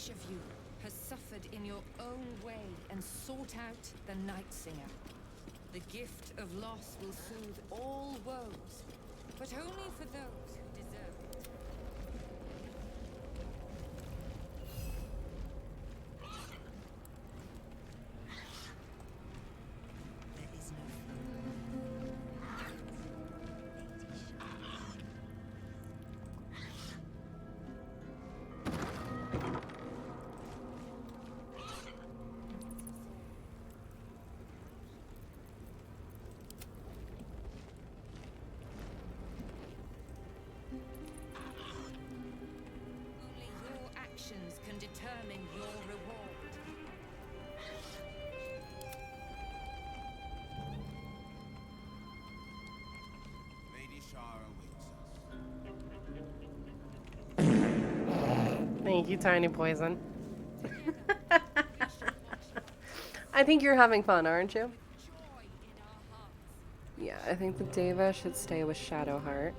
Each of you has suffered in your own way and sought out the Night Singer. The gift of loss will soothe all woes, but only for those who deserve it. There is no can determine your reward. Lady Shara waits us. Thank you, Tiny Poison. I think you're having fun, aren't you? Yeah, I think the Deva should stay with Shadowheart.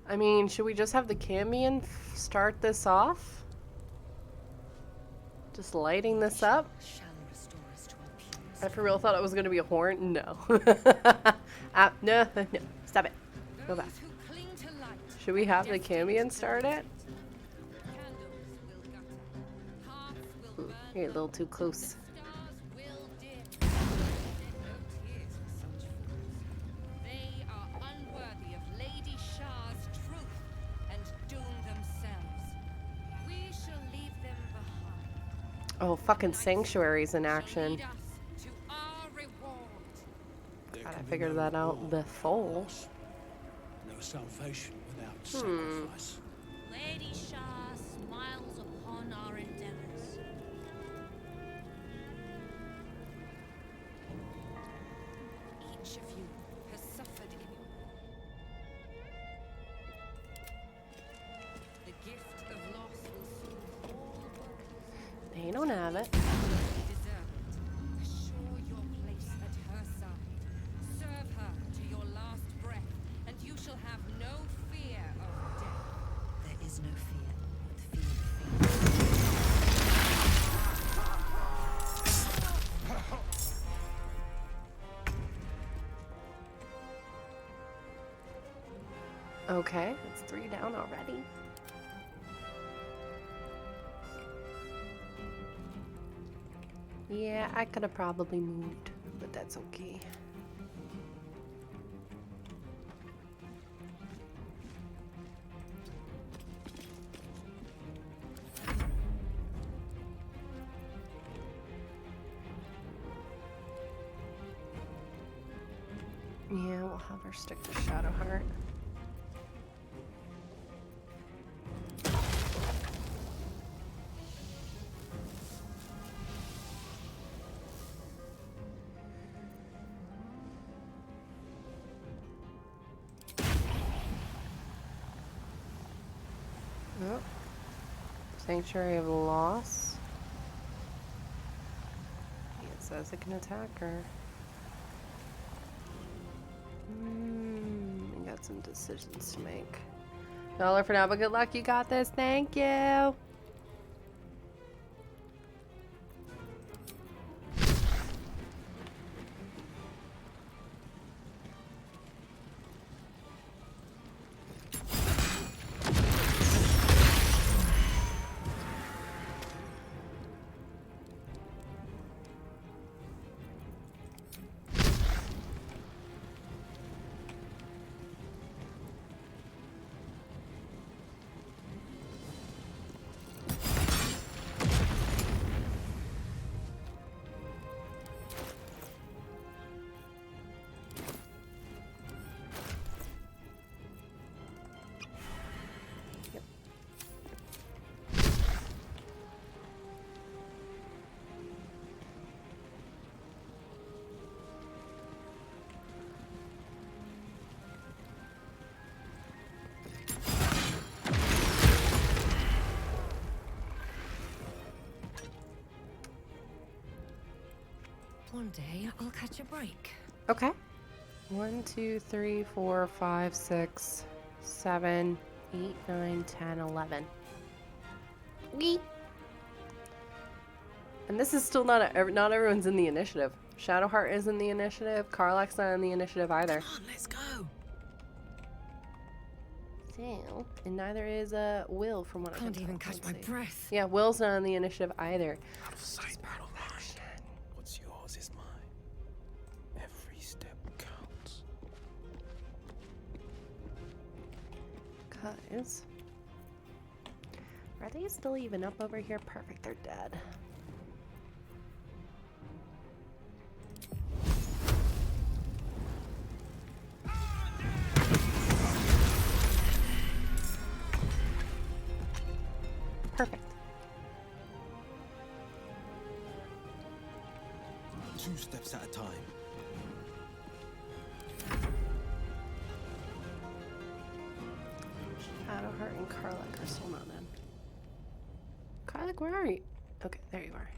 I mean, should we just have the Cambion start this off? Just lighting this up? I for real thought it was going to be a horn. No. No. Stop it. Go back. Should we have the Cambion start it? Ooh, you're a little too close. Oh, fucking Sanctuary's in action. God, I figured that out before. No salvation without sacrifice. Lady Shah smiles upon our endeavors. Each of you has suffered in the gift of loss will soothe all woes. They don't have it. Assure your place at her side. Serve her to your last breath, and you shall have no fear of death. There is no fear, but fear of Okay, it's 3 down already. Yeah, I could have probably moved, but that's okay. Yeah, we'll have her stick to Shadowheart. Oh. Sanctuary of Loss. It says it can attack her. We got some decisions to make. $1 for now, but good luck. You got this. Thank you. One day I'll catch a break. Okay. 1, 2, 3, 4, 5, 6, 7, 8, 9, 10, 11. Wee. And this is still not everyone's in the initiative. Shadowheart is in the initiative. Karlach's not in the initiative either. Come on, let's go. So, and neither is Will from what I Can't can even tell. catch my breath. Yeah, Will's not in the initiative either. Out of sight, out of mind. What's yours is mine. Every step counts. Guys, are they still even up over here? Perfect, they're dead. Perfect. 2 steps at a time. Shadowheart and Karlach are still not in. Karlach, where are you? Okay, there you are.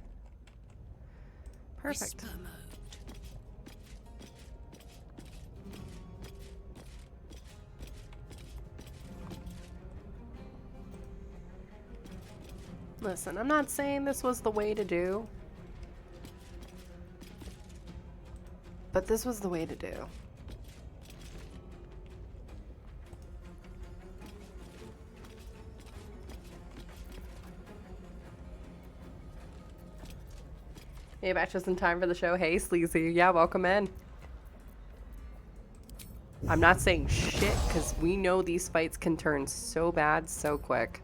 Perfect. Whisper mode. Listen, I'm not saying this was the way to do, but this was the way to do. Hey, back just in time for the show. Hey, Sleazy. Yeah, welcome in. I'm not saying shit, because we know these fights can turn so bad so quick.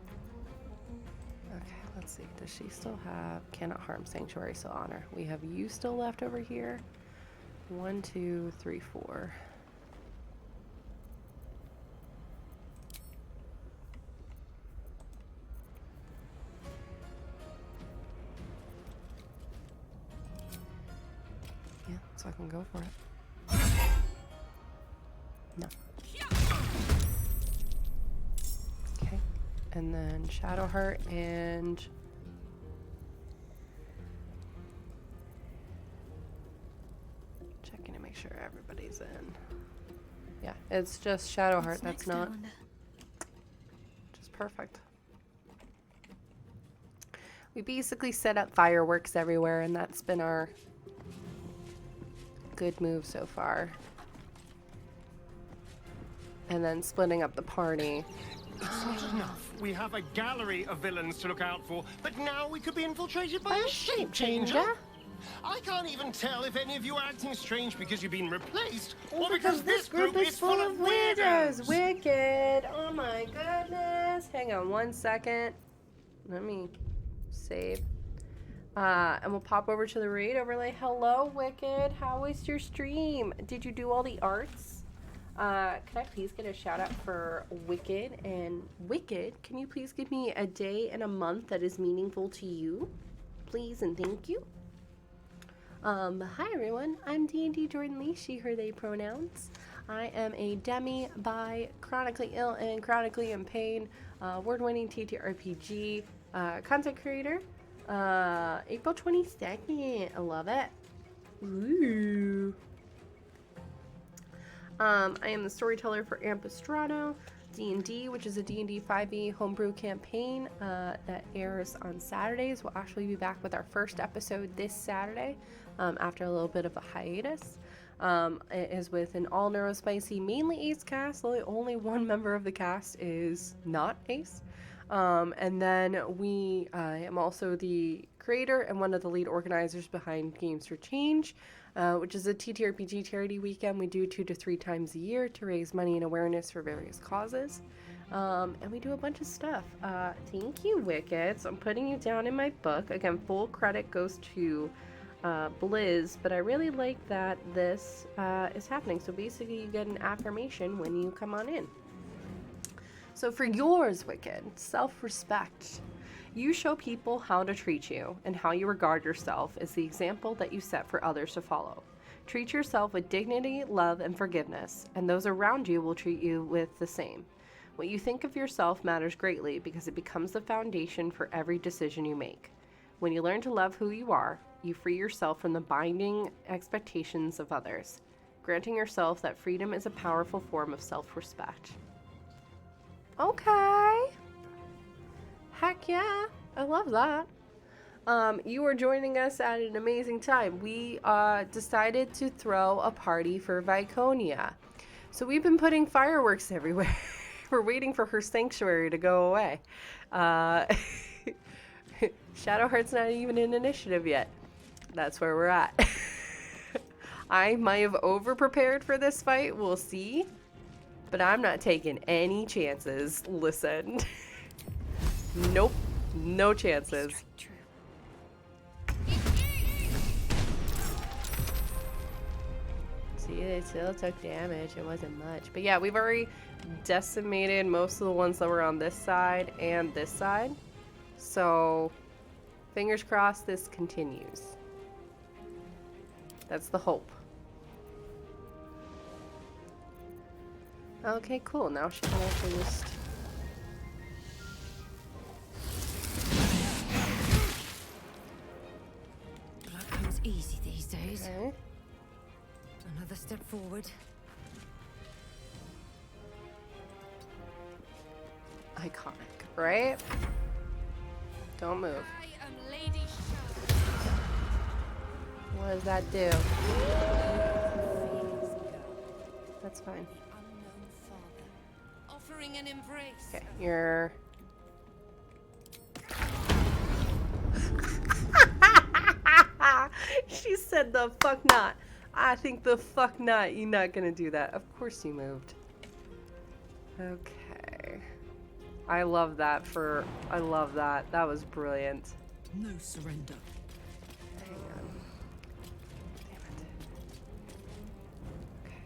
Let's see, does she still have cannot harm, sanctuary, still honor? We have you still left over here. 1, 2, 3, 4. Yeah, so I can go for it. No. Okay, and then Shadowheart and checking to make sure everybody's in. Yeah, it's just Shadowheart. That's not just perfect. We basically set up fireworks everywhere, and that's been our good move so far. And then splitting up the party. It's not enough. We have a gallery of villains to look out for, but now we could be infiltrated by a shape changer. I can't even tell if any of you are acting strange because you've been replaced, or because this group is full of weirdos. Wicked. Oh my goodness. Hang on 1 second. Let me save. And we'll pop over to the raid overlay. Hello, Wicked. How was your stream? Did you do all the arts? Could I please get a shout out for Wicked? And Wicked, can you please give me a day and a month that is meaningful to you? Please and thank you. Hi everyone, I'm DNDJordanLea, she, her, they pronouns. I am a demi, bi, chronically ill and chronically in pain, award-winning TTRPG content creator. April 22nd, I love it. Ooh. I am the storyteller for Ampistrano D&D, which is a D&D 5e homebrew campaign that airs on Saturdays. We'll actually be back with our first episode this Saturday after a little bit of a hiatus. It is with an all neurospicy, mainly Ace cast. Only one member of the cast is not Ace. And then I am also the creator and one of the lead organizers behind Games for Change, which is a TTRPG charity weekend we do 2 to 3 times a year to raise money and awareness for various causes. And we do a bunch of stuff. Thank you, Wicked. So I'm putting you down in my book. Again, full credit goes to Blizz, but I really like that this is happening. So basically you get an affirmation when you come on in. So for yours, Wicked, self-respect. You show people how to treat you, and how you regard yourself is the example that you set for others to follow. Treat yourself with dignity, love, and forgiveness, and those around you will treat you with the same. What you think of yourself matters greatly because it becomes the foundation for every decision you make. When you learn to love who you are, you free yourself from the binding expectations of others, granting yourself that freedom is a powerful form of self-respect. Okay. Heck yeah. I love that. You are joining us at an amazing time. We decided to throw a party for Viconia. So we've been putting fireworks everywhere. We're waiting for her sanctuary to go away. Shadowheart's not even in initiative yet. That's where we're at. I might have over-prepared for this fight. We'll see. But I'm not taking any chances. Listen. Nope. No chances. See, they still took damage. It wasn't much. But yeah, we've already decimated most of the ones that were on this side and this side. So, fingers crossed this continues. That's the hope. Okay, cool. Now she can actually just... Blood comes easy these days. Okay. Another step forward. Iconic, right? Don't move. I am Lady Shadow. What does that do? That's fine. Unknown father, offering an embrace. Okay, you're... She said the fuck not. I think the fuck not. You're not gonna do that. Of course you moved. Okay. I love that for... I love that. That was brilliant. No surrender. Hang on. Damn it. Okay.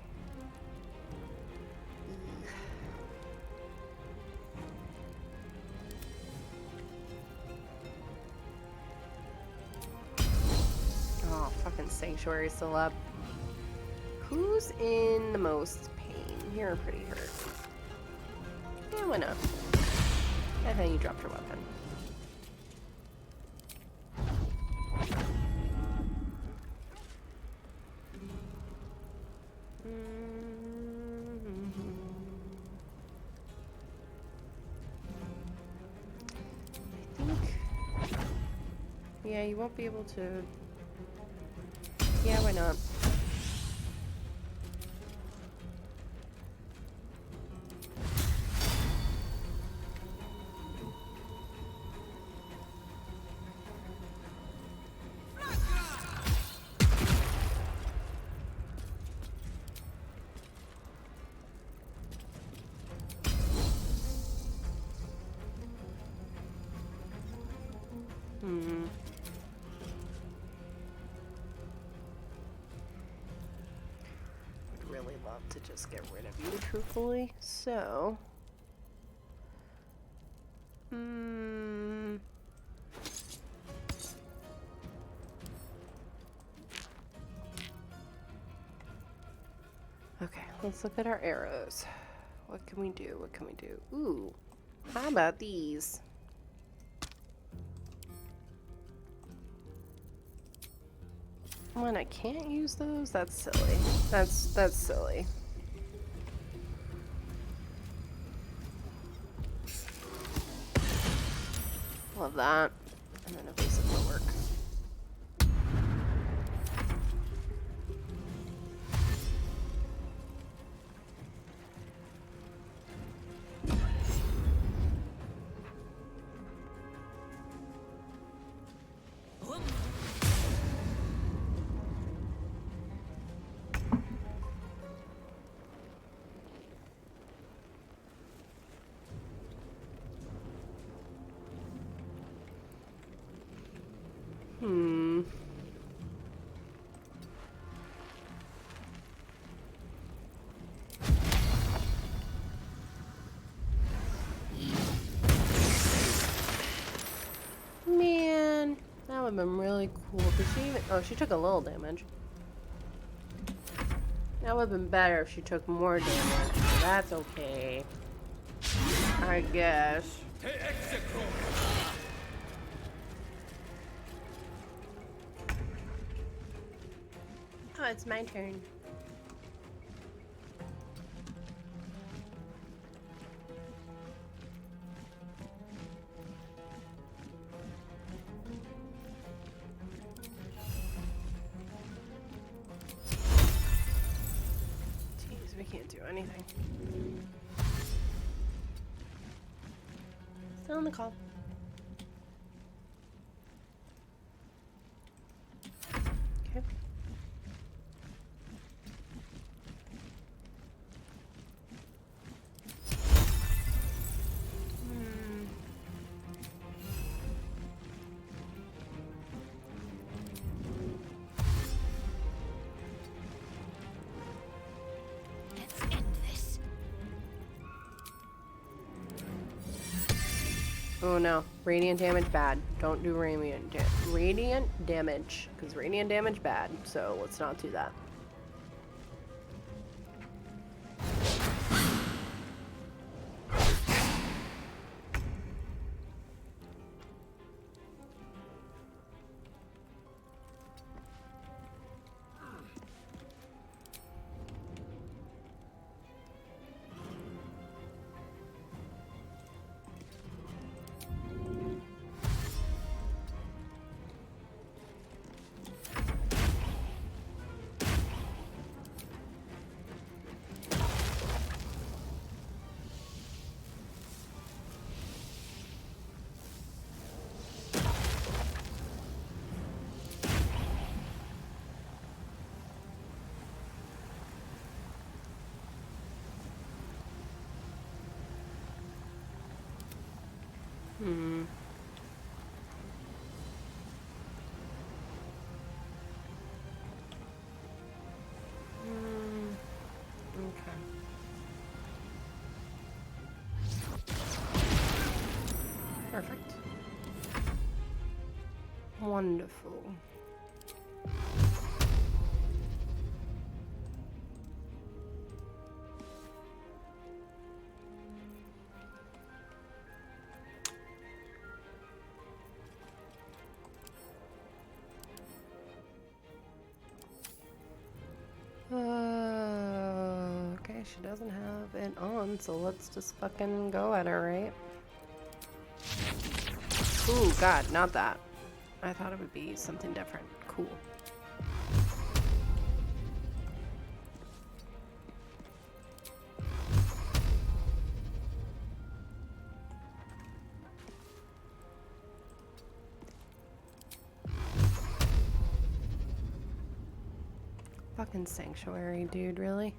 Oh, fucking Sanctuary's still up. Who's in the most pain? You're pretty hurt. Yeah, why not? And then you dropped your weapon. I think... Yeah, you won't be able to... Yeah, why not? Would really love to just get rid of you, truthfully. So, okay, let's look at our arrows. What can we do? What can we do? Ooh, how about these? When I can't use those, that's silly. That's silly. Love that. And then evasive will work. Man, that would have been really cool. Did she even... Oh, she took a little damage. That would have been better if she took more damage. But that's okay. I guess. Oh, it's my turn. Jeez, we can't do anything. Still on the call. Okay. Let's end this. Oh no, radiant damage bad. Don't do radiant damage, because radiant damage bad. So let's not do that. Okay. Perfect. Wonderful. Okay, she doesn't have it on, so let's just fucking go at her, right? Ooh, God, not that. I thought it would be something different. Cool. Fucking sanctuary, dude, really?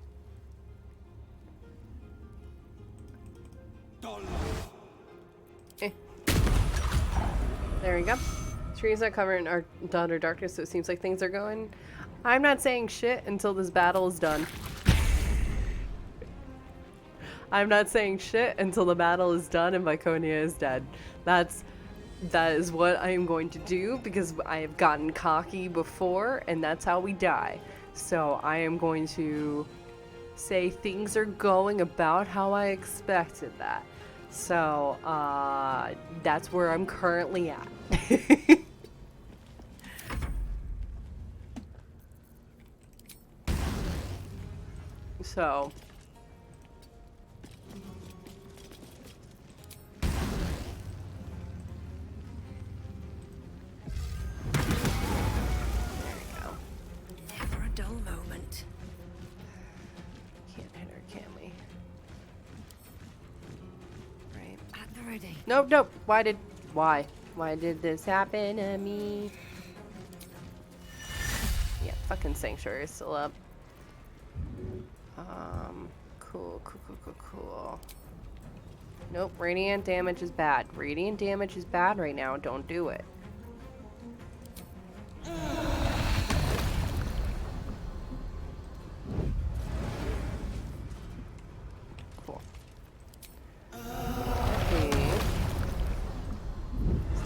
Eh. There we go. Trees are covered in our utter darkness, so it seems like things are going. I'm not saying shit until this battle is done. I'm not saying shit until the battle is done and Viconia is dead. That is what I am going to do, because I have gotten cocky before, and that's how we die. So I am going to say things are going about how I expected that. So that's where I'm currently at. So nope, nope. Why did this happen to me? Yeah, fucking sanctuary is still up. Cool. Nope, radiant damage is bad. Radiant damage is bad right now. Don't do it. Cool.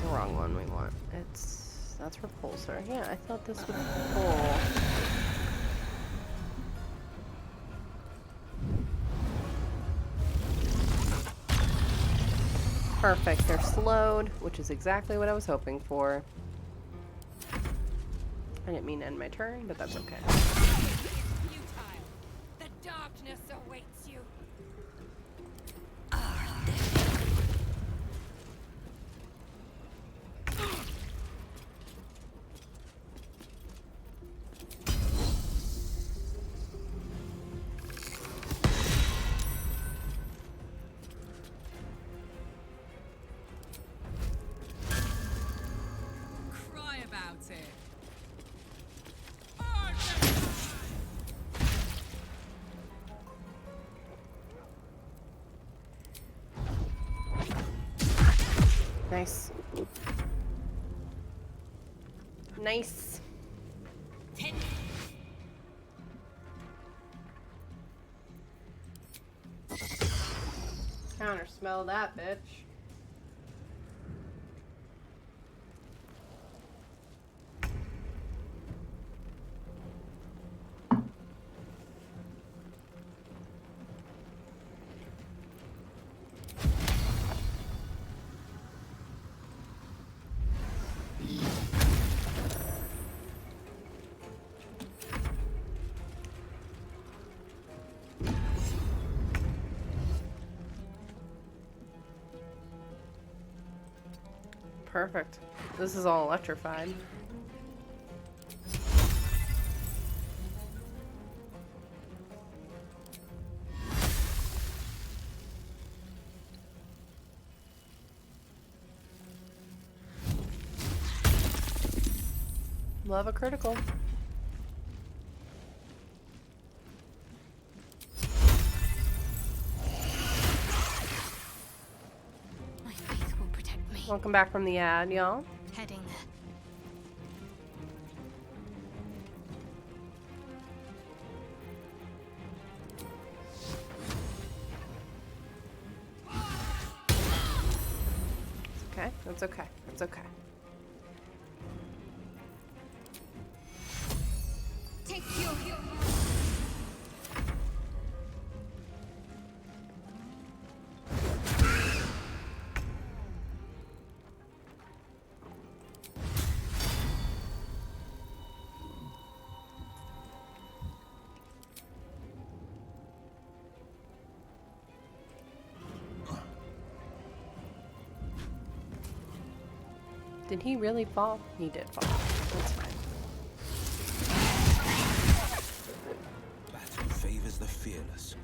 Wrong one we want. That's repulsor. Yeah, I thought this would pull. Perfect. They're slowed, which is exactly what I was hoping for. I didn't mean to end my turn, but that's okay. Futile. The darkness awaits you. Cry about it. Nice. Nice. Counter smell that, bitch. Perfect. This is all electrified. Love a critical. My faith will protect me. Welcome back from the ad, y'all. Heading there. Okay, that's okay. That's okay. Take your Did he really fall? He did fall. That's fine. Battle favors the fearless.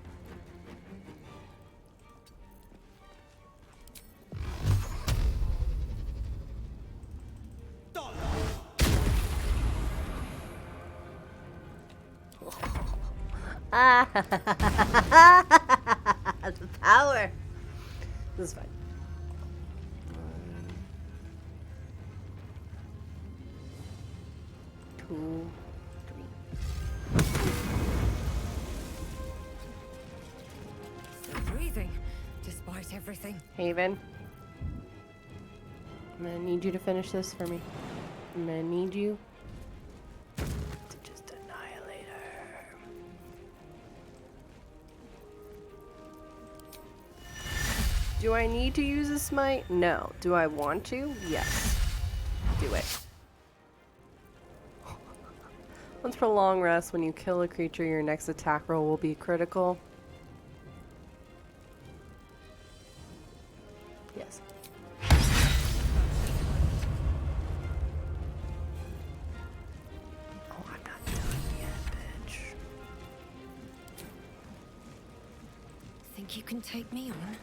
Ah, the power. This is fine. 2, 3. Still breathing, despite everything. Haven, I'm gonna need you to finish this for me. I'm gonna need you to just annihilate her. Do I need to use a smite? No. Do I want to? Yes. Do it. Once per long rest, when you kill a creature, your next attack roll will be critical. Yes. Oh, I'm not done yet, bitch. Think you can take me on?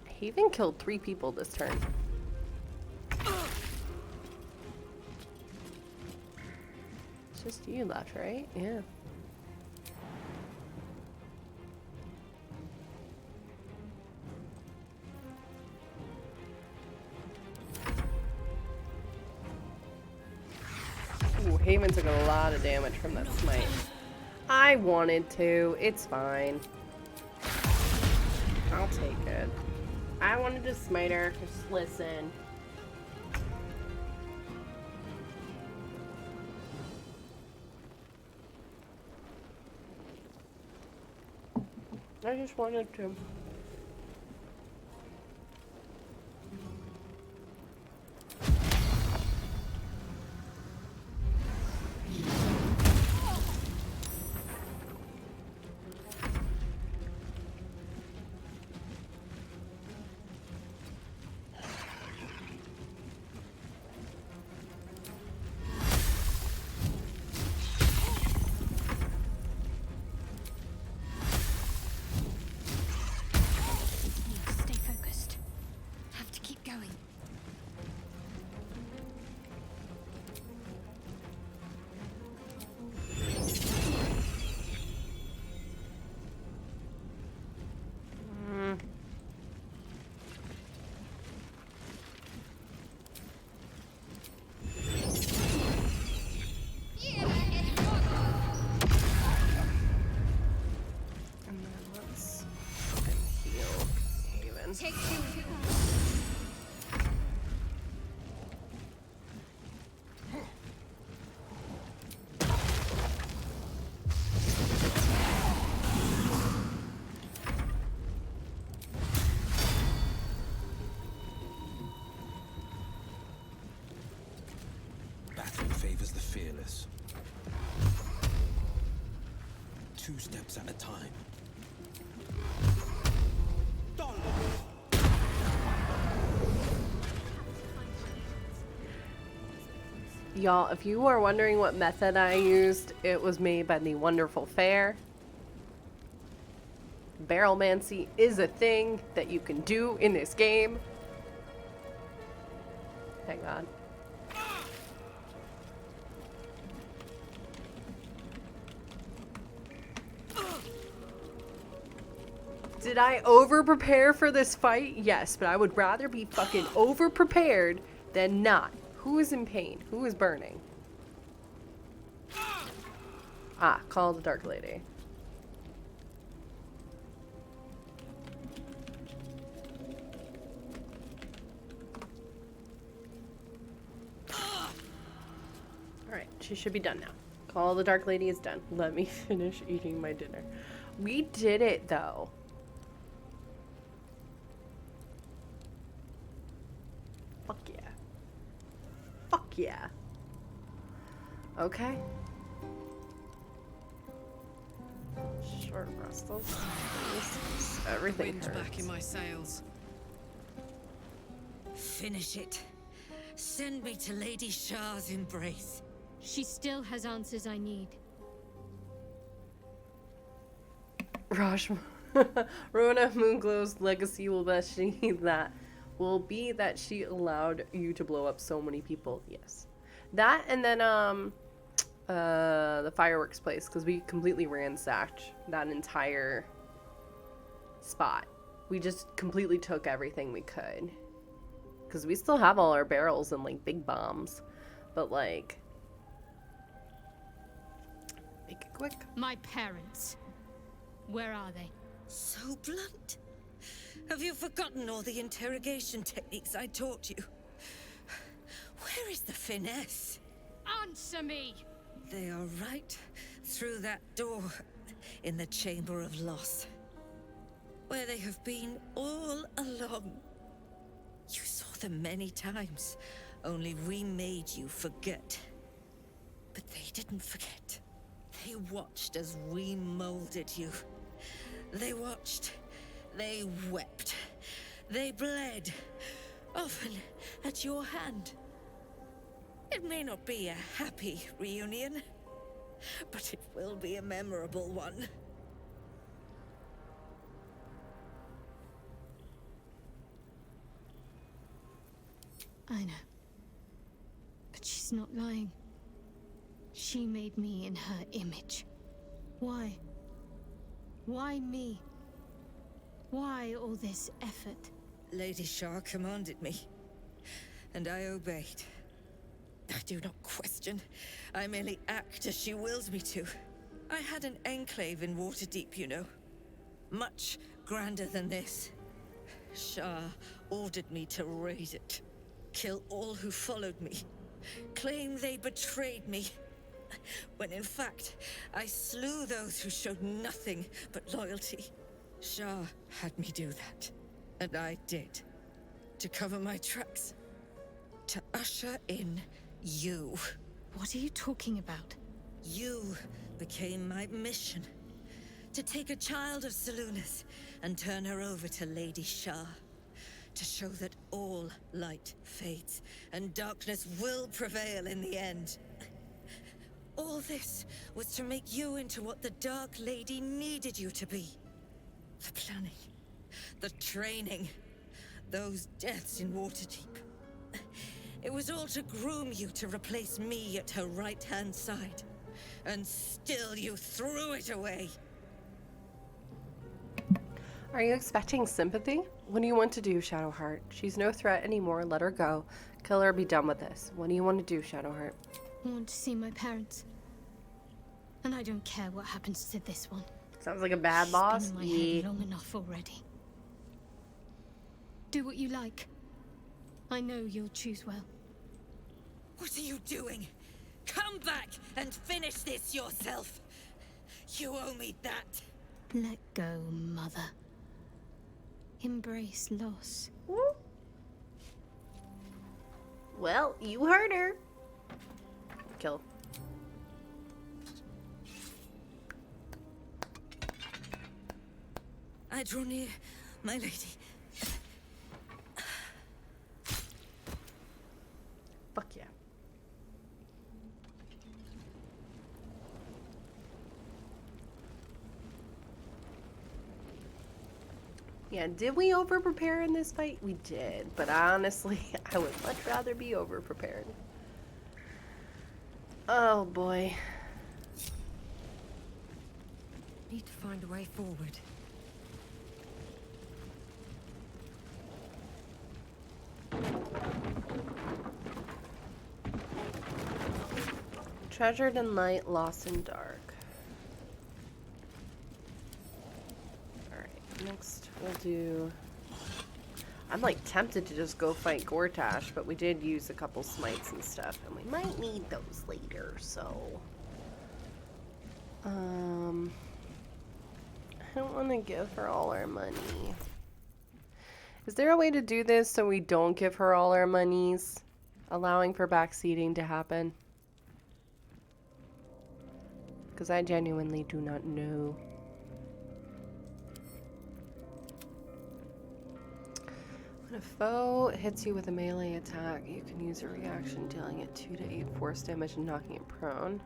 He even killed 3 people this turn. It's just you left, right? Yeah. Ooh, Haven took a lot of damage from that smite. I wanted to. It's fine. I'll take it. I wanted to smite her. Just listen. I just wanted to. Stay focused. Have to keep going. And then let's fucking heal Haven. Take two. Battle favors the fearless. 2 steps at a time. Y'all, if you are wondering what method I used, it was made by the wonderful Fair. Barrelmancy is a thing that you can do in this game. Hang on. Did I over-prepare for this fight? Yes, but I would rather be fucking over-prepared than not. Who is in pain? Who is burning? Ah, call the Dark Lady. Alright, she should be done now. Call the Dark Lady is done. Let me finish eating my dinner. We did it, though. Fuck yeah. Fuck yeah. Okay. Short rustles. Everything Wind hurts. back in my sails. Finish it. Send me to Lady Shah's embrace. She still has answers I need. Rashma. Rona Moonglow's legacy will be that she allowed you to blow up so many people. Yes. That and then the fireworks place, because we completely ransacked that entire spot. We just completely took everything we could. Because we still have all our barrels and like big bombs. But like, make it quick. My parents. Where are they? So blunt. Have you forgotten all the interrogation techniques I taught you? Where is the finesse? Answer me! They are right through that door in the Chamber of Loss, where they have been all along. You saw them many times, only we made you forget. But they didn't forget. They watched as we molded you. They watched. They wept. They bled. Often at your hand. It may not be a happy reunion, but it will be a memorable one. I know. But she's not lying. She made me in her image. Why? Why me? Why all this effort? Lady Shah commanded me, and I obeyed. I do not question. I merely act as she wills me to. I had an enclave in Waterdeep, you know. Much grander than this. Shah ordered me to raise it. Kill all who followed me. Claim they betrayed me. When in fact, I slew those who showed nothing but loyalty. Shah had me do that, and I did. To cover my tracks. To usher in you. What are you talking about? You became my mission. To take a child of Selûne's and turn her over to Lady Shah. To show that all light fades and darkness will prevail in the end. All this was to make you into what the Dark Lady needed you to be. The planning, the training, those deaths in Waterdeep. It was all to groom you to replace me at her right-hand side. And still you threw it away. Are you expecting sympathy? What do you want to do, Shadowheart? She's no threat anymore. Let her go. Kill her, be done with this. What do you want to do, Shadowheart? I want to see my parents. And I don't care what happens to this one. Sounds like a bad boss. She's been in my head long enough already. Do what you like. I know you'll choose well. What are you doing? Come back and finish this yourself. You owe me that. Let go, Mother. Embrace loss. Well, you heard her. Kill. I draw near, my lady. Fuck yeah. Yeah, did we over-prepare in this fight? We did, but honestly, I would much rather be over-prepared. Oh boy. Need to find a way forward. Treasured in light, lost in dark. Alright, next we'll do... I'm like tempted to just go fight Gortash, but we did use a couple smites and stuff, and we might need those later, so... I don't want to give her all our money. Is there a way to do this so we don't give her all our monies? Allowing for backseating to happen? Because I genuinely do not know. When a foe hits you with a melee attack, you can use a reaction dealing it 2 to 8 force damage and knocking it prone.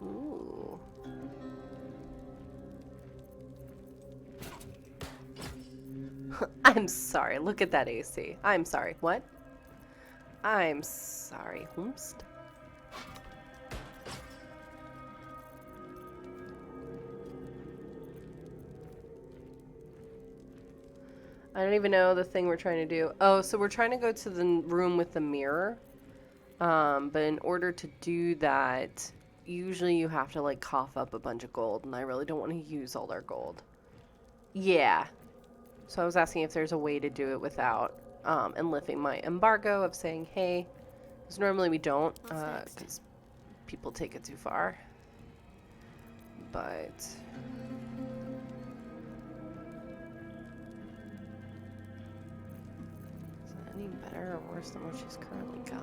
Ooh. I'm sorry, look at that AC. I'm sorry, what? I'm sorry, whomst? I don't even know the thing we're trying to do. Oh, so we're trying to go to the room with the mirror. But in order to do that, usually you have to like cough up a bunch of gold, and I really don't want to use all our gold. Yeah. So I was asking if there's a way to do it without and lifting my embargo of saying, hey, because normally we don't, because people take it too far. But... is it any better or worse than what she's currently got?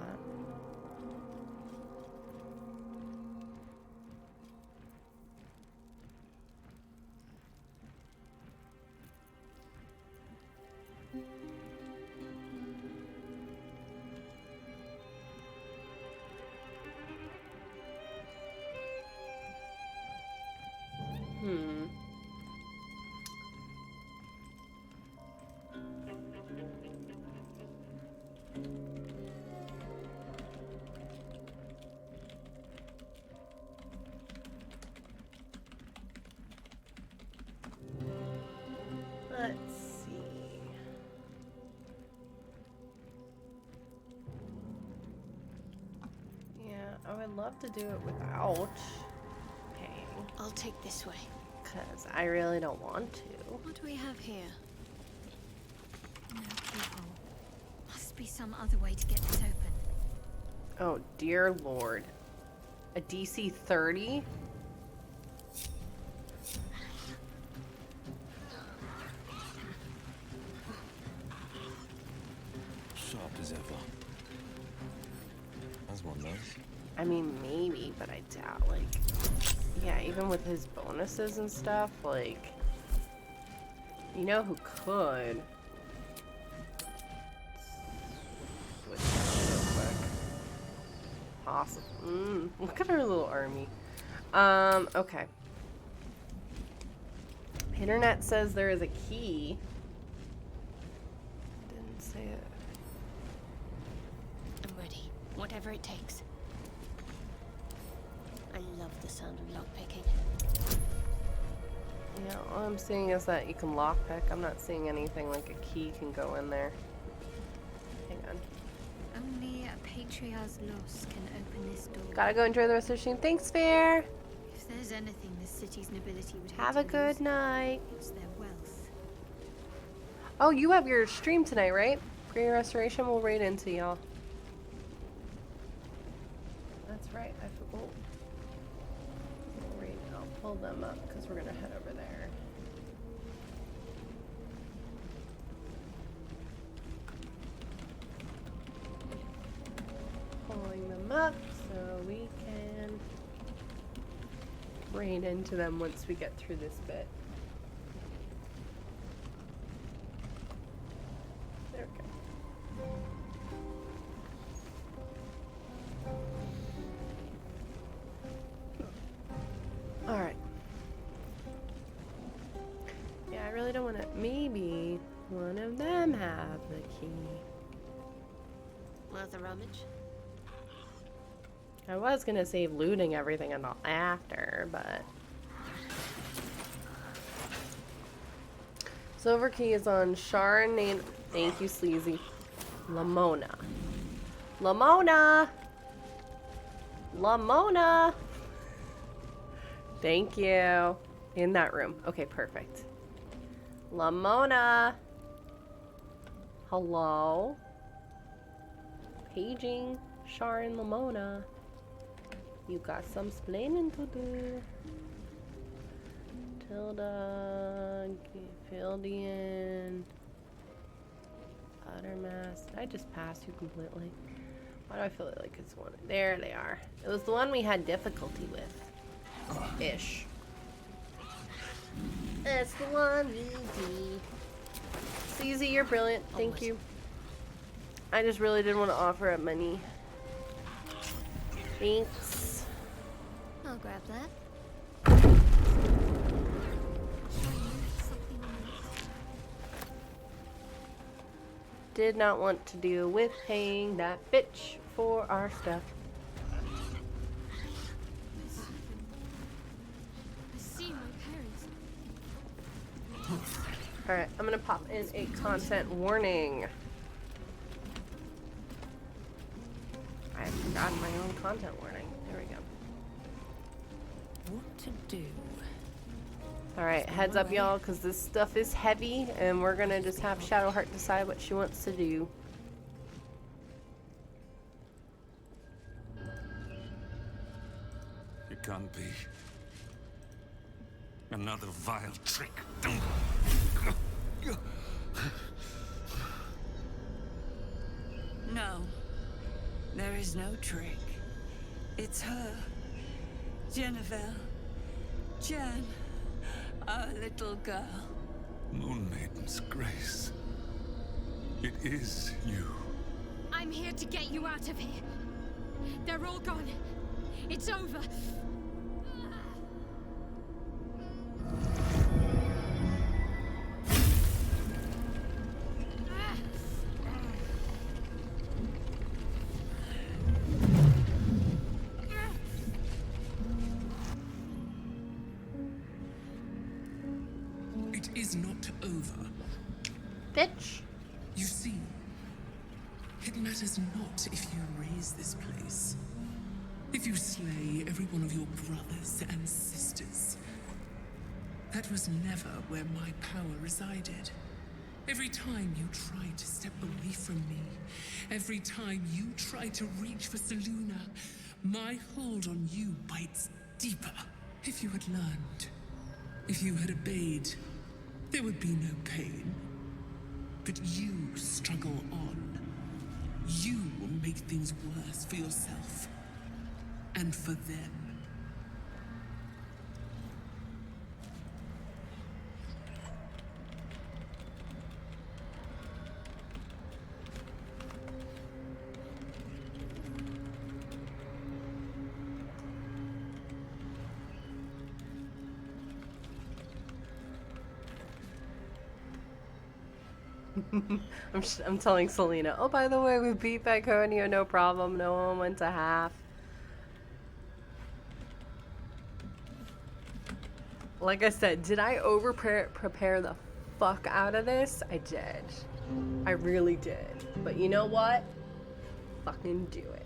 Let's see. Yeah, I would love to do it without paying. I'll take this way. Because I really don't want to. What do we have here? No keyhole. Must be some other way to get this open. Oh, dear Lord. A DC 30? as one does. I mean, maybe, but I doubt, like... Yeah, even with his bonuses and stuff, like... You know who could? Switch that real quick. Awesome. Look at our little army. Okay. Internet says there is a key. Didn't say it. I'm ready. Whatever it takes. I love the sound of lockpicking. Yeah, all I'm seeing is that you can lockpick. I'm not seeing anything like a key can go in there. Hang on. Only a Patriarch's loss can open this door. Gotta go enjoy the rest of the stream. Thanks, Fair. If there's anything this city's nobility would Have a good night. It's their wealth. Oh, you have your stream tonight, right? Great Restoration. We'll raid into y'all. That's right. I forgot. We'll raid. I'll pull them up because we're gonna head over there. Pulling them up so we can raid into them once we get through this bit. There we go. Alright. Yeah, I really don't want to... Maybe one of them have the key. Worth a rummage? I was gonna save looting everything and all after, but... Silver key is on Sharon named... Thank you, Sleazy. Lamona. Lamona! Lamona! Thank you. In that room. Okay, perfect. Lamona! Hello? Paging Sharon Lamona. You got some splaining to do. Tilda, Gildian, Uttermass. Did I just pass you completely? Why do I feel like it's one? There they are. It was the one we had difficulty with. Ish. It's the one we did. Sleazy, you're brilliant. Thank you. I just really didn't want to offer up money. Thanks. I'll grab that. Did not want to deal with paying that bitch for our stuff. I see my parents. Alright, I'm gonna pop in a content warning. I forgot my own content warning. There we go. What to do? Alright, heads up y'all, because this stuff is heavy, and we're gonna just have Shadowheart decide what she wants to do. It can't be. Another vile trick. No. There is no trick. It's her. Jennifer. Jen. Our little girl. Moon Maiden's grace. It is you. I'm here to get you out of here. They're all gone. It's over. It is not over. Bitch. You see, it matters not if you raise this place. If you slay every one of your brothers and sisters. That was never where my power resided. Every time you tried to step away from me, every time you tried to reach for Selûne, my hold on you bites deeper. If you had learned, if you had obeyed, there would be no pain. But you struggle on. you will make things worse for yourself. And for them. I'm telling Selena, oh, by the way, we beat Viconia, no problem. No one went to half. Like I said, did I prepare the fuck out of this? I did. I really did. But you know what? Fucking do it.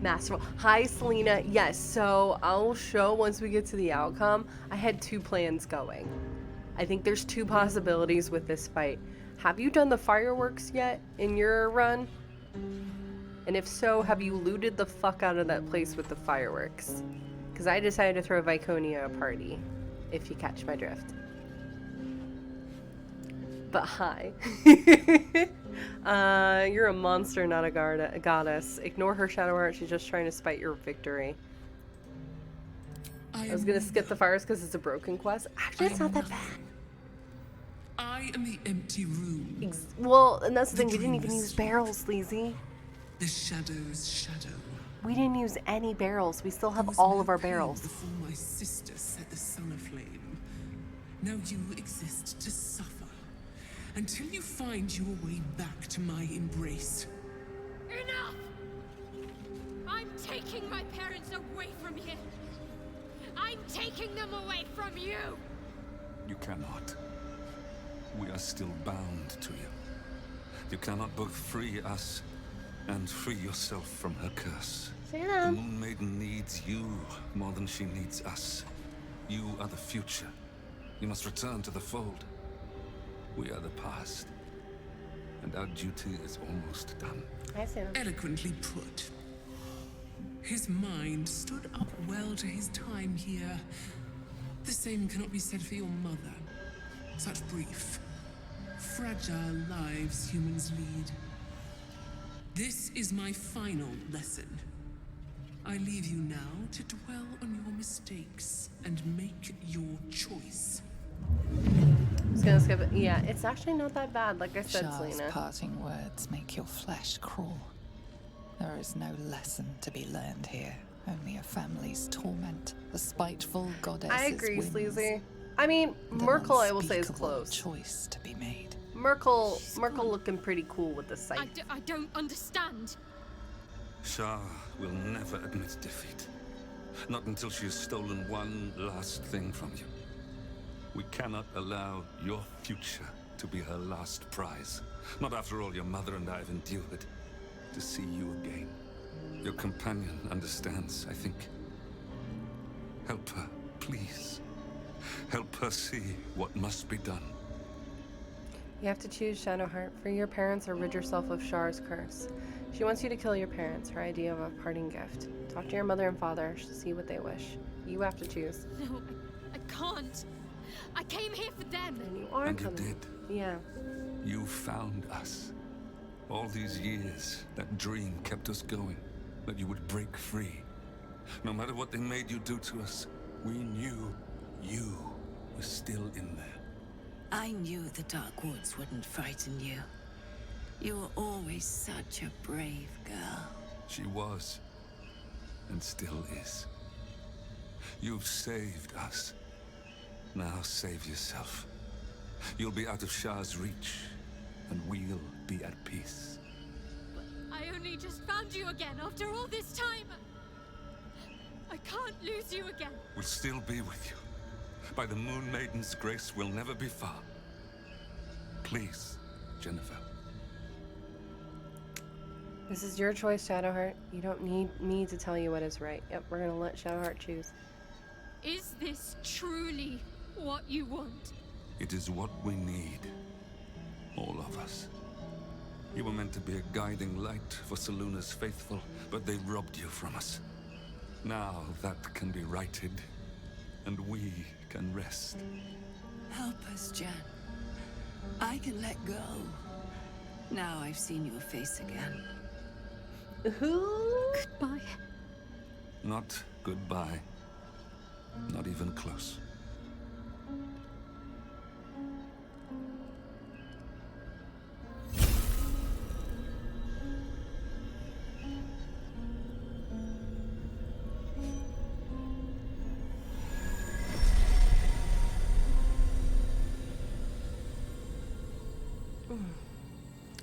Masterful. Hi, Selena. Yes, so I'll show once we get to the outcome. I had 2 plans going. I think there's 2 possibilities with this fight. Have you done the fireworks yet in your run? And if so, have you looted the fuck out of that place with the fireworks? Because I decided to throw Viconia a party, if you catch my drift. But hi. You're a monster, not a goddess. Ignore her shadow art, she's just trying to spite your victory. I was gonna skip the fires because it's a broken quest. Actually, it's not that bad. I am the empty room. Well, and that's the thing, we didn't even use barrels, Sleazy. The shadow's shadow. We didn't use any barrels. We still have all of our barrels. Before my sister set the sun aflame. Now you exist to suffer. Until you find your way back to my embrace. Enough! I'm taking my parents away from here. I'm taking them away from you! You cannot. We are still bound to you. You cannot both free us and free yourself from her curse. The Moon Maiden needs you more than she needs us. You are the future. You must return to the fold. We are the past. And our duty is almost done. I see. Eloquently put. His mind stood up well to his time here. The same cannot be said for your mother. Such brief, fragile lives humans lead. This is my final lesson. I leave you now to dwell on your mistakes and make your choice. I'm just gonna skip it. Yeah, it's actually not that bad, like I said, Char's Selena. parting words make your flesh crawl. There is no lesson to be learned here. Only a family's torment. The spiteful goddess. I agree, wins. Sleazy. I mean, Merkel, I will say, is close. Choice to be made. Merkel looking pretty cool with the scythe. I don't understand. Shah will never admit defeat. Not until she has stolen one last thing from you. We cannot allow your future to be her last prize. Not after all your mother and I have endured. To see you again. Your companion understands, I think. Help her, please. Help her see what must be done. You have to choose, Shadowheart. Free your parents or rid yourself of Shar's curse. She wants you to kill your parents, her idea of a parting gift. Talk to your mother and father to see what they wish. You have to choose. No, I can't. I came here for them. And you are And coming. you did. Yeah. You found us. All these years, that dream kept us going. That you would break free. No matter what they made you do to us, we knew you were still in there. I knew the Dark Woods wouldn't frighten you. You were always such a brave girl. She was, and still is. You've saved us. Now save yourself. You'll be out of Shah's reach, and we'll be at peace. But I only just found you again after all this time. I can't lose you again. We'll still be with you. By the Moon Maiden's grace, we'll never be far. Please, Jennifer. This is your choice, Shadowheart. You don't need me to tell you what is right. Yep, we're gonna let Shadowheart choose. Is this truly what you want? It is what we need. All of us. You were meant to be a guiding light for Seluna's faithful, but they robbed you from us. Now that can be righted, and we can rest. Help us, Jen. I can let go. Now I've seen your face again. Goodbye. Not goodbye. Not even close.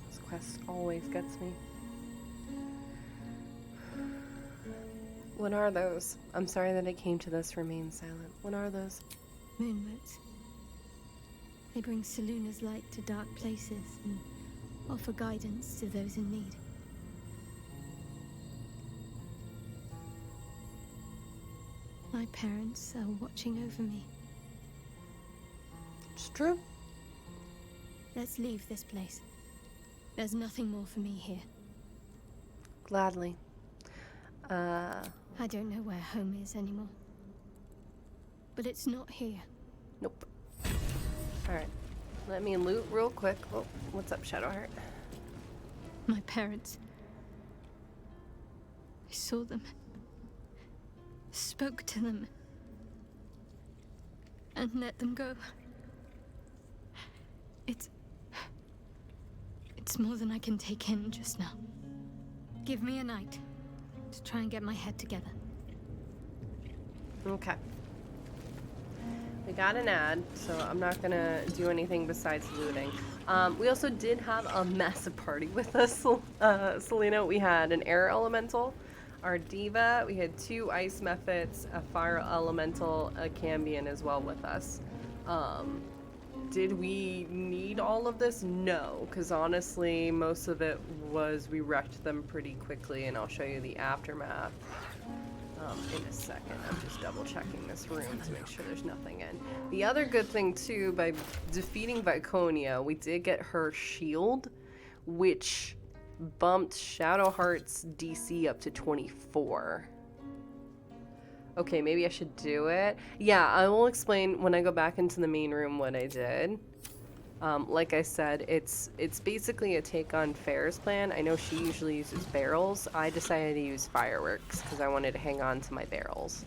This quest always gets me. What are those? I'm sorry that I came to this. Remain silent. What are those? Moonwoods. They bring Seluna's light to dark places and offer guidance to those in need. My parents are watching over me. It's true. Let's leave this place. There's nothing more for me here. Gladly. I don't know where home is anymore. But it's not here. Nope. Alright. Let me loot real quick. Oh, what's up, Shadowheart? My parents. I saw them. Spoke to them. And let them go. It's more than I can take in just now. Give me a night to try and get my head together. Okay. We got an ad, so I'm not gonna do anything besides looting. We also did have a massive party with us, Selena. We had an air elemental, our diva, we had 2 ice mephits, a fire elemental, a cambion as well with us. Did we need all of this? No, because honestly, most of it was we wrecked them pretty quickly, and I'll show you the aftermath in a second. I'm just double checking this room to make sure there's nothing in. The other good thing too, by defeating Viconia, we did get her shield, which bumped Shadowheart's DC up to 24. Okay, maybe I should do it. Yeah, I will explain when I go back into the main room what I did. Like I said, it's basically a take on Fair's plan. I know she usually uses barrels. I decided to use fireworks because I wanted to hang on to my barrels.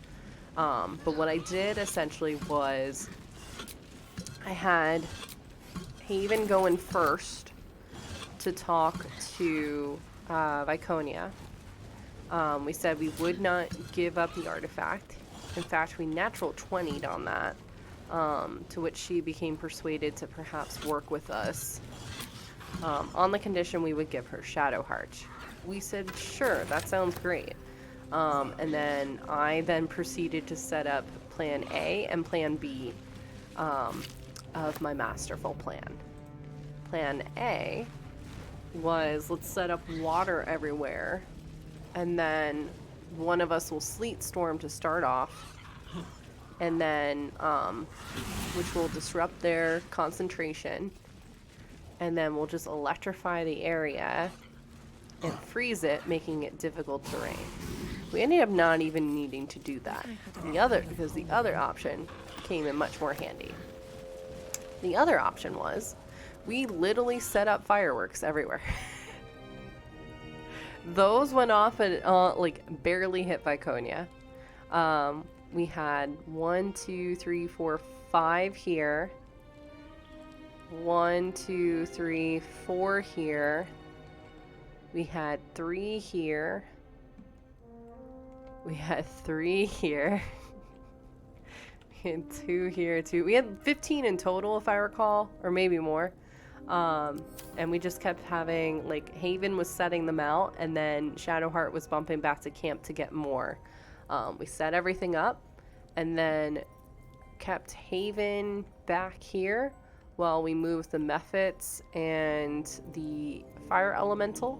But what I did essentially was I had Haven go in first to talk to Viconia. We said we would not give up the artifact. In fact, we natural 20'd on that, to which she became persuaded to perhaps work with us on the condition we would give her Shadowheart. We said, sure, that sounds great. And then I then proceeded to set up plan A and plan B of my masterful plan. Plan A was, let's set up water everywhere, and then one of us will sleet storm to start off, and then which will disrupt their concentration, and then we'll just electrify the area and freeze it, making it difficult terrain. We ended up not even needing to do that. Because the other option came in much more handy. The other option was we literally set up fireworks everywhere. Those went off and like barely hit Viconia. We had 1, 2, 3, 4, 5 here. 1, 2, 3, 4 here. We had 3 here. We had 3 here. We had 2 here, 2. We had 15 in total, if I recall, or maybe more. And we just kept having, like, Haven was setting them out, and then Shadowheart was bumping back to camp to get more. We set everything up, and then kept Haven back here while we moved the Mephits and the Fire Elemental.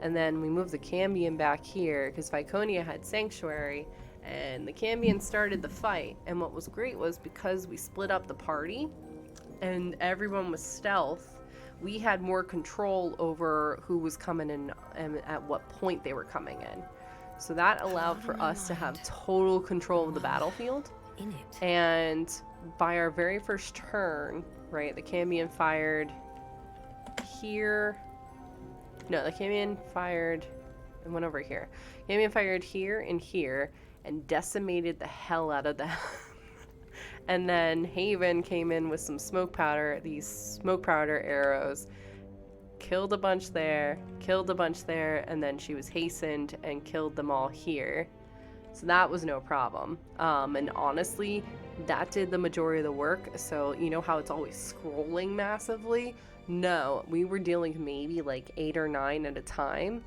And then we moved the Cambion back here because Viconia had Sanctuary, and the Cambion started the fight. And what was great was because we split up the party and everyone was stealth, we had more control over who was coming in and at what point they were coming in. So that allowed for us to have total control of the battlefield. And by our very first turn, right, the Cambion fired here, No, the Camion fired and went over here. Camion fired here and here and decimated the hell out of them. And then Haven came in with some smoke powder, these smoke powder arrows, killed a bunch there, and then she was hastened and killed them all here. So that was no problem. And honestly, that did the majority of the work. So you know how it's always scrolling massively? No, we were dealing maybe like 8 or 9 at a time.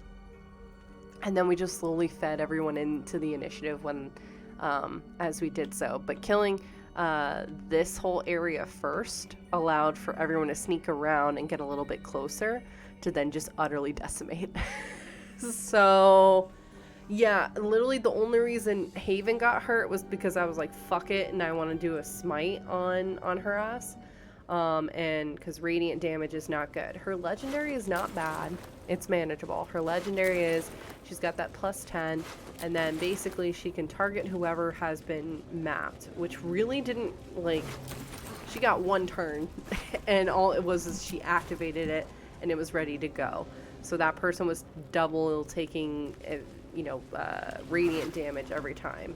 And then we just slowly fed everyone into the initiative when, as we did so. But killing this whole area first allowed for everyone to sneak around and get a little bit closer to then just utterly decimate. So yeah, literally the only reason Haven got hurt was because I was like, fuck it, and I want to do a smite on her ass. And because radiant damage is not good. Her legendary is not bad. It's manageable. Her legendary is, she's got that +10, and then basically she can target whoever has been mapped, which really didn't, like, she got 1 turn, and all it was is she activated it, and it was ready to go. So that person was double taking, you know, radiant damage every time.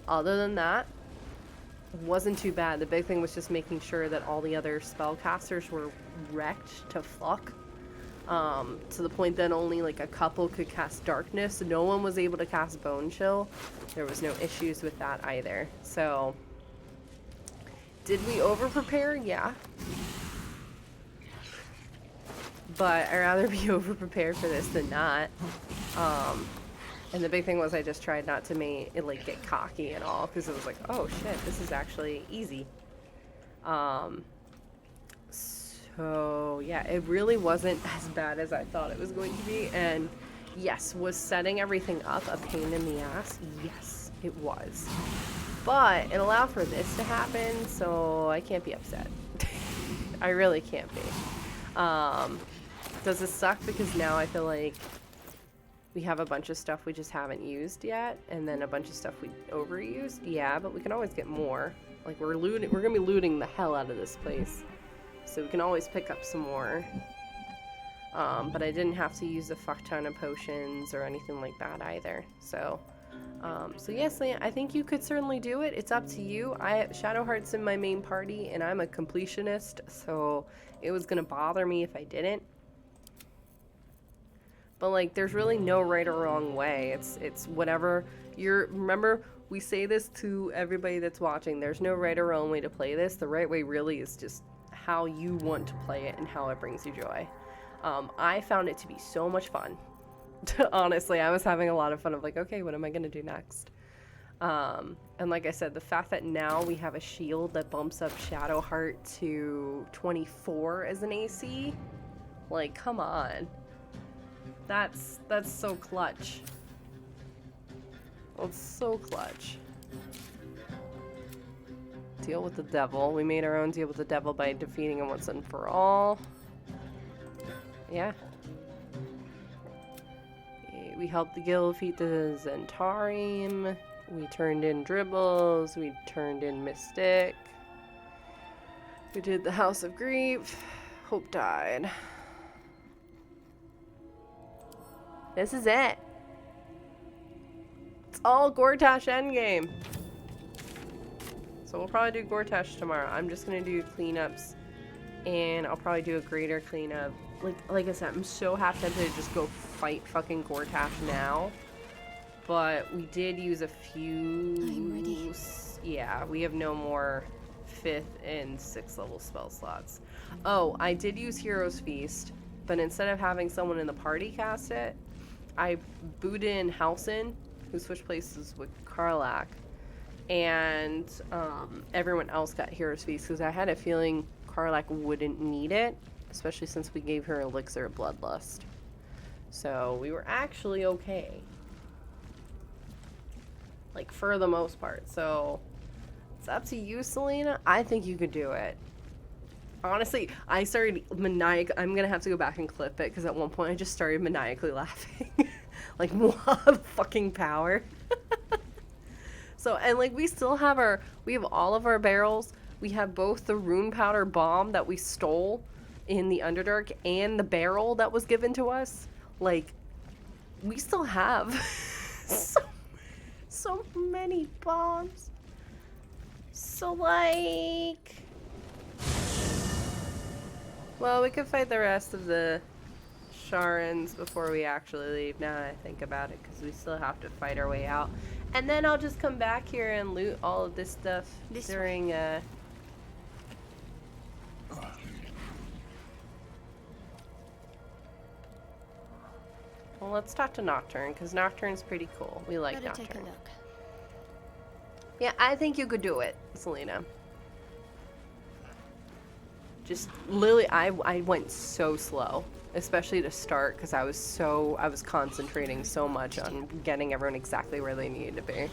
Other than that, wasn't too bad. The big thing was just making sure that all the other spellcasters were wrecked to fuck. To the point that only like a couple could cast darkness. No one was able to cast bone chill. There was no issues with that either. So, did we over prepare? Yeah. But I'd rather be over prepared for this than not. And the big thing was I just tried not to make it like get cocky and all, because it was like, oh shit, this is actually easy. So yeah, it really wasn't as bad as I thought it was going to be. And yes, was setting everything up a pain in the ass? Yes, it was. But it allowed for this to happen, so I can't be upset. I really can't be. Does it suck because now I feel like we have a bunch of stuff we just haven't used yet, and then a bunch of stuff we overused? Yeah, but we can always get more. Like, we're gonna be looting the hell out of this place, so we can always pick up some more. But I didn't have to use a fuck ton of potions or anything like that either. So yes, Leah, I think you could certainly do it. It's up to you. Shadowheart's in my main party, and I'm a completionist, so it was gonna bother me if I didn't. But like, there's really no right or wrong way. It's whatever remember, we say this to everybody that's watching. There's no right or wrong way to play this. The right way really is just how you want to play it and how it brings you joy. I found it to be so much fun. Honestly, I was having a lot of fun of like, okay, what am I gonna do next? And like I said, the fact that now we have a shield that bumps up Shadowheart to 24 as an AC, like, come on. That's so clutch. It's so clutch. Deal with the devil. We made our own deal with the devil by defeating him once and for all. Yeah. We helped the guild defeat the Zentarim. We turned in Dribbles. We turned in Mystic. We did the House of Grief. Hope died. This is it. It's all Gortash endgame. So we'll probably do Gortash tomorrow. I'm just gonna do cleanups, and I'll probably do a greater cleanup. Like I said, I'm so half tempted to just go fight fucking Gortash now. But we did use a few. I'm ready. Yeah, we have no more 5th and 6th level spell slots. Oh, I did use Hero's Feast, but instead of having someone in the party cast it, I booted in Halsin, who switched places with Karlach, and everyone else got Hero's Feast because I had a feeling Karlach wouldn't need it, especially since we gave her Elixir of Bloodlust. So we were actually okay. Like, for the most part. So it's up to you, Selena. I think you could do it. Honestly, I started I'm gonna have to go back and clip it because at one point I just started maniacally laughing. Like, what fucking power. So, and like, we still have we have all of our barrels. We have both the rune powder bomb that we stole in the Underdark and the barrel that was given to us, like, we still have so many bombs. So, like... Well, we could fight the rest of the Sharans before we actually leave, now that I think about it, because we still have to fight our way out. And then I'll just come back here and loot all of this stuff during, Well, let's talk to Nocturne, because Nocturne's pretty cool. We like Nocturne. Take a look. Yeah, I think you could do it, Selena. Just, Lily, I went so slow, especially to start, because I was concentrating so much on getting everyone exactly where they needed to be.